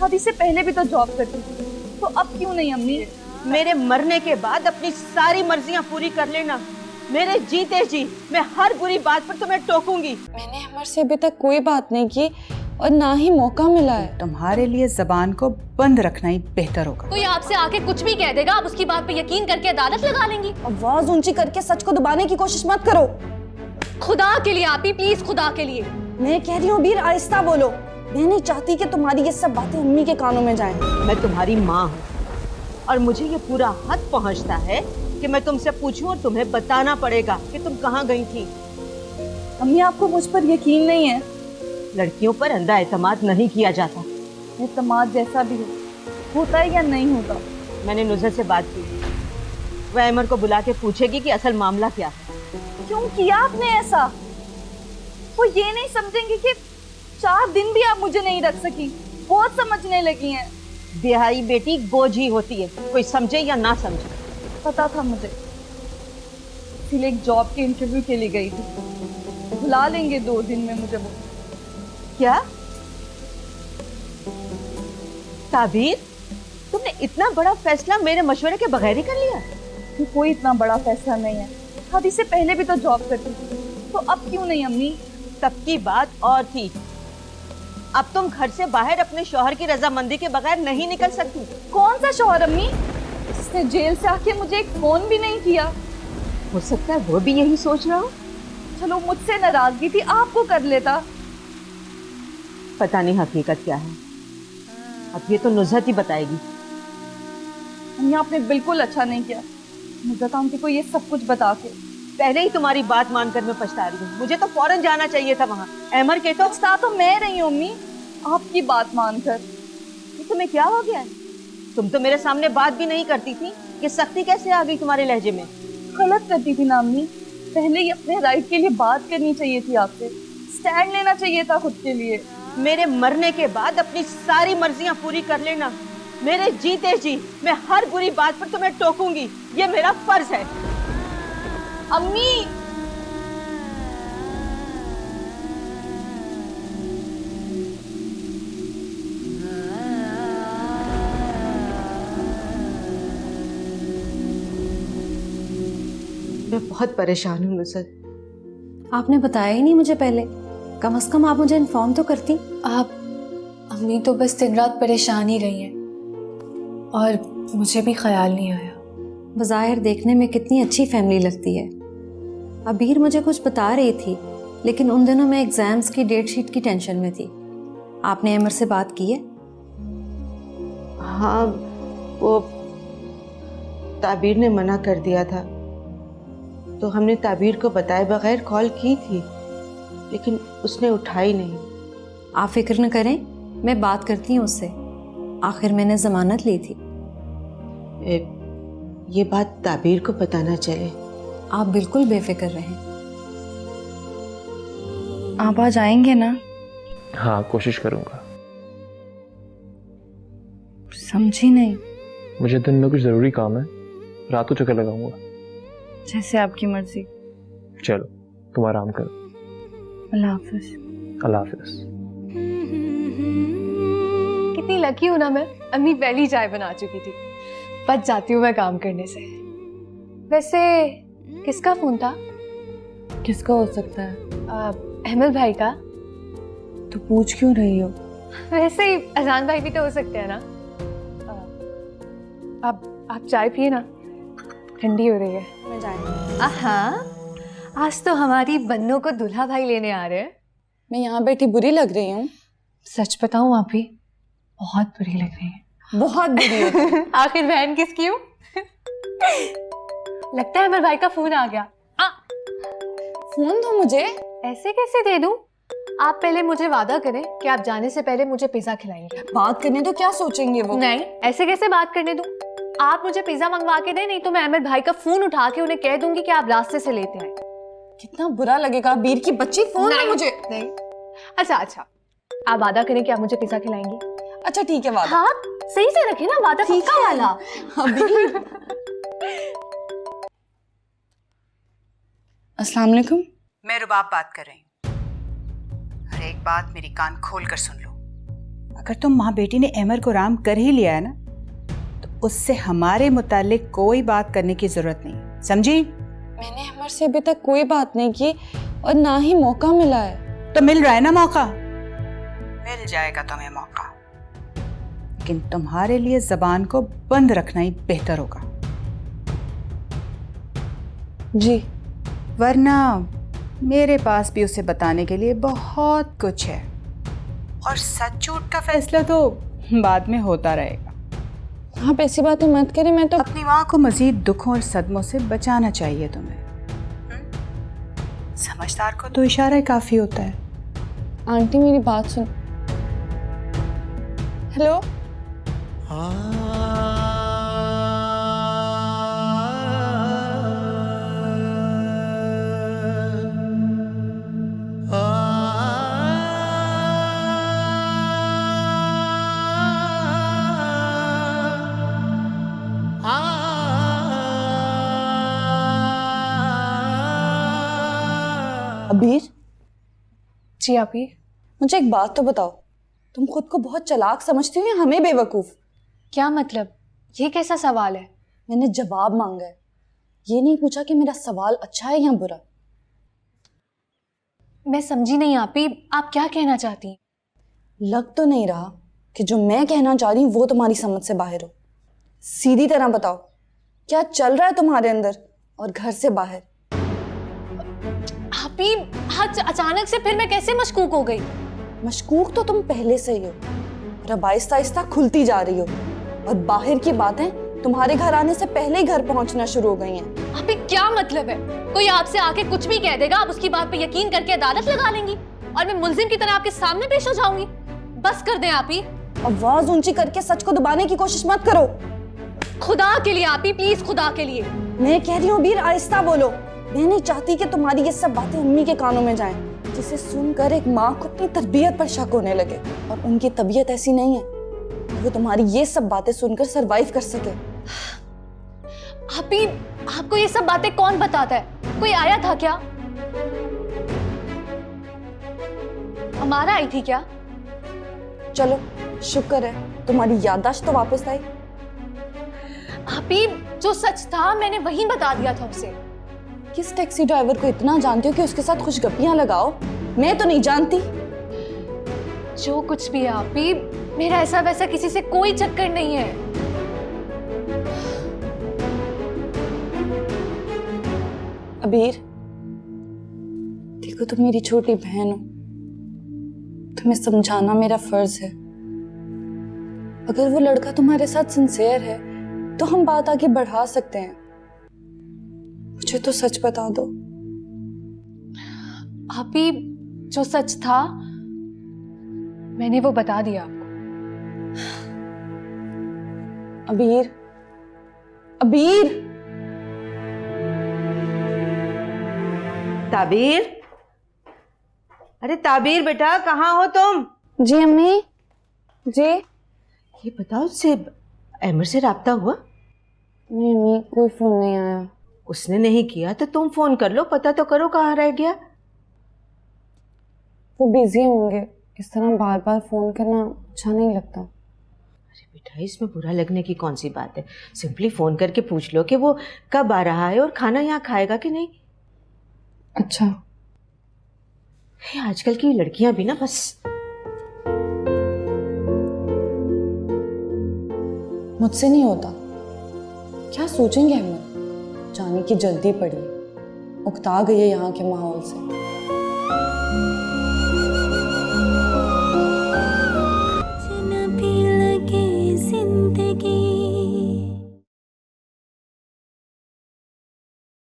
शादी से पहले भी तो जॉब करती थी, तो अब क्यों नहीं अम्मी? मेरे मरने के बाद अपनी सारी मर्जियां पूरी कर लेना। मेरे जीते जी मैं हर बुरी बात पर तुम्हें टोकूंगी। मैंने अमर से अभी तक कोई बात नहीं की और ना ही मौका मिला है। तुम्हारे लिए जबान को बंद रखना ही बेहतर होगा। कोई आपसे आके कुछ भी कह देगा, आप उसकी बात पे यकीन करके अदालत लगा लेंगी। आवाज ऊंची करके सच को दबाने की कोशिश मत करो। खुदा के लिए आप ही, प्लीज खुदा के लिए। मैं कह रही हूँ बीर, आहिस्ता बोलो। मैं नहीं चाहती कि तुम्हारी ये सब बातें अम्मी के कानों में जाएं। मैं तुम्हारी माँ हूँ और मुझे ये पूरा हक पहुँचता है कि मैं तुमसे पूछूं और तुम्हें बताना पड़ेगा कि तुम कहाँ गई थी। अम्मी आपको मुझ पर यकीन नहीं है? लड़कियों पर अंधा एतमाद नहीं किया जाता। एतमाद जैसा भी हो, होता है या नहीं होता। मैंने नुज़रत से बात की, वह अमर को बुला के पूछेगी कि असल मामला क्या है। क्यों किया आपने ऐसा? वो ये नहीं समझेंगे कि 4 दिन भी आप मुझे नहीं रख सकी। बहुत समझने लगी हैं। बिहाई बेटी बोझ ही होती है, कोई समझे या ना समझे। पता था मुझे, इसीलिए एक जॉब के इंटरव्यू के लिए गई थी। बुला लेंगे 2 दिन में मुझे। वो क्या ताबीर, तुमने इतना बड़ा फैसला मेरे मशवरे के बगैर ही कर लिया? ये कोई इतना बड़ा फैसला नहीं है। शादी से पहले भी तो जॉब करती थी, तो अब क्यों नहीं अम्मी? तब की बात और थी। अब तुम घर से बाहर अपने शौहर की रजामंदी के बगैर नहीं निकल सकती। कौन सा शौहर अम्मी, जिसने जेल से आके मुझे एक फोन भी नहीं किया? हो सकता है वो भी यही सोच रहा हो। चलो मुझसे नाराजगी थी, आपको कर लेता। पता नहीं हकीकत क्या है, अब ये तो नुज़रत ही बताएगी। अम्मी आपने बिल्कुल अच्छा नहीं किया नुज़रत आंटी को ये सब कुछ बता के। पहले ही तुम्हारी बात मानकर मैं पछता रही हूँ। मुझे तो फौरन जाना चाहिए था वहाँ। अमर के तो पछता तो मैं रही हूँ अम्मी, आपकी बात मानकर। ये तुम्हें क्या हो गया है? तुम तो मेरे सामने बात भी नहीं करती थी, ये सख्ती कैसे आ गई तुम्हारे लहजे में? गलत करती थी ना अम्मी, पहले ही अपने राइट के लिए बात करनी चाहिए थी आपसे। स्टैंड लेना चाहिए था खुद के लिए। मेरे मरने के बाद अपनी सारी मर्जियां पूरी कर लेना। मेरे जीते जी मैं हर बुरी बात पर तुम्हें टोकूंगी, ये मेरा फर्ज है। अम्मी मैं बहुत परेशान हूँ नुज़रत। आपने बताया ही नहीं मुझे पहले, कम से कम आप मुझे इन्फॉर्म तो करती। आप अम्मी तो बस दिन रात परेशान ही रही हैं और मुझे भी ख्याल नहीं आया। बज़ाहिर देखने में कितनी अच्छी फैमिली लगती है। अबीर मुझे कुछ बता रही थी, लेकिन उन दिनों मैं एग्जाम्स की डेट शीट की टेंशन में थी। आपने अमर से बात की है? हाँ, वो ताबीर ने मना कर दिया था, तो हमने ताबीर को बताए बगैर कॉल की थी, लेकिन उसने उठाई नहीं। आप फिक्र न करें, मैं बात करती हूँ उससे। आखिर मैंने जमानत ली थी। ये बात ताबीर को पता ना चले। आप बिल्कुल बेफिक्र रहें। आप आज आएंगे ना? हाँ, कोशिश करूँगा। समझी नहीं। मुझे दिन में कुछ ज़रूरी काम है, रात को चक्कर लगाऊंगा। जैसे आपकी मर्जी। चलो, तुम आराम करो। अल्लाह हाफिज। अल्लाह हाफिज। कितनी लकी हूँ ना मैं, अम्मी पहली चाय बना चुकी थी। बच जाती हूँ मैं काम करने से। वैसे किसका फोन था? किसका हो सकता है? अहमद भाई का। तो पूछ क्यों रही हो? वैसे ही अजान भाई भी तो हो सकते हैं ना। अब आप चाय पिए ना, ठंडी हो रही है। मैं जाऊंगी। हाँ, आज तो हमारी बन्नों को दूल्हा भाई लेने आ रहे हैं। मैं यहाँ बैठी बुरी लग रही हूँ? सच बताऊँ आप भी बहुत बुरी लग रही है। बहुत बुरी हो। आखिर बहन किसकी हूँ? लगता है अमर भाई का फोन आ गया। फोन दो मुझे। ऐसे कैसे दे दूं? आप पहले मुझे वादा करें कि आप जाने से पहले मुझे पिज्जा खिलाएंगे। बात करने तो क्या सोचेंगे वो? नहीं, ऐसे कैसे बात करने दूं? आप मुझे पिज्जा मंगवा के दें, नहीं तो मैं अहमद भाई का फोन उठा के उन्हें कह दूंगी कि आप रास्ते से लेते हैं। कितना बुरा लगेगा। बीर की बच्ची फोन दे मुझे। नहीं। अच्छा, आप वादा करें कि आप मुझे पिज्जा खिलाएंगे। अच्छा ठीक है, वादा। हाँ, सही से रखे ना वादा, पक्का वाला। अभी अस्सलाम वालेकुम। मैं रुबाब बात कर रही हूँ और एक बात मेरी कान खोल कर सुन लो। अगर तुम माँ बेटी ने अमर को राम कर ही लिया है ना, तो उससे हमारे मुतालिक कोई बात करने की जरूरत नहीं, समझी? मैंने अमर से अभी तक कोई बात नहीं की और ना ही मौका मिला है। तो मिल रहा है ना मौका, मिल जाएगा तुम्हें मौका, लेकिन तुम्हारे लिए जबान को बंद रखना ही बेहतर होगा। जी। वरना मेरे पास भी उसे बताने के लिए बहुत कुछ है, और सच झूठ का फैसला तो बाद में होता रहेगा। आप ऐसी बातें मत करें, मैं तो अपनी माँ को मजीद दुखों और सदमों से बचाना चाहिए तुम्हें। समझदार को तो इशारा ही काफी होता है। आंटी मेरी बात सुन। हेलो। अबीर, जी आपी। मुझे एक बात तो बताओ, तुम खुद को बहुत चालाक समझती हो या हमें बेवकूफ? क्या मतलब? ये कैसा सवाल है? मैंने जवाब मांगा है, ये नहीं पूछा कि मेरा सवाल अच्छा है या बुरा। मैं समझी नहीं आपी, आप क्या कहना चाहती हैं? लग तो नहीं रहा कि जो मैं कहना चाह रही हूँ वो तुम्हारी समझ से बाहर हो। सीधी तरह बताओ, क्या चल रहा है तुम्हारे अंदर और घर से बाहर? आपी, आज अचानक से फिर मैं कैसे मशकूक हो गई? मशकूक तो तुम पहले से ही हो, और अब आहिस्ता आहिस्ता खुलती जा रही हो, और बाहर की बातें तुम्हारे घर आने से पहले ही घर पहुंचना शुरू हो गई हैं। आपी क्या मतलब है? कोई आपसे आके कुछ भी कह देगा, आप उसकी बात पे यकीन करके अदालत लगा लेंगी और मैं मुल्जिम की तरह आपके सामने पेश हो जाऊंगी? बस कर दें आपी। आवाज ऊंची करके सच को दबाने की कोशिश मत करो। खुदा के लिए आपी, प्लीज खुदा के लिए। मैं कह रही हूँ बीर, आहिस्ता बोलो। मैं नहीं चाहती कि तुम्हारी ये सब बातें अम्मी के कानों में जाएं, जिसे सुनकर एक माँ को अपनी तरबियत पर शक होने लगे, और उनकी तबीयत ऐसी नहीं है कि वो तुम्हारी ये सब बातें सुनकर सरवाइव कर सके। आपी, आपको ये सब बातें कौन बताता है? कोई आया था क्या? हमारा आई थी क्या? चलो शुक्र है तुम्हारी याददाश्त तो वापस आई। आपी, जो सच था मैंने वही बता दिया था उसे। किस टैक्सी ड्राइवर को इतना जानती हो कि उसके साथ खुशगपियां लगाओ? मैं तो नहीं जानती। जो कुछ भी है आपी, मेरा ऐसा वैसा किसी से कोई चक्कर नहीं है। अबीर, देखो तुम मेरी छोटी बहन हो, तुम्हें समझाना मेरा फर्ज है। अगर वो लड़का तुम्हारे साथ सिंसियर है तो हम बात आगे बढ़ा सकते हैं। मुझे तो सच बता दो। आपी, जो सच था मैंने वो बता दिया आपको। अबीर, अबीर, ताबीर, अरे ताबीर बेटा, कहाँ हो तुम? जी अम्मी। जी। ये बताओ, उससे अमर से राब्ता हुआ? नहीं अम्मी, कोई फोन नहीं आया। उसने नहीं किया तो तुम फोन कर लो, पता तो करो कहाँ रह गया। वो बिजी होंगे, इस तरह बार बार फोन करना अच्छा नहीं लगता। अरे बेटा, इसमें बुरा लगने की कौन सी बात है? सिंपली फोन करके पूछ लो कि वो कब आ रहा है और खाना यहाँ खाएगा कि नहीं। अच्छा। ये आजकल की लड़कियां भी ना बस। मुझसे नहीं होता। क्या सोचेंगे हम? जाने की जल्दी पड़ी, उकता गई है यहाँ के माहौल से।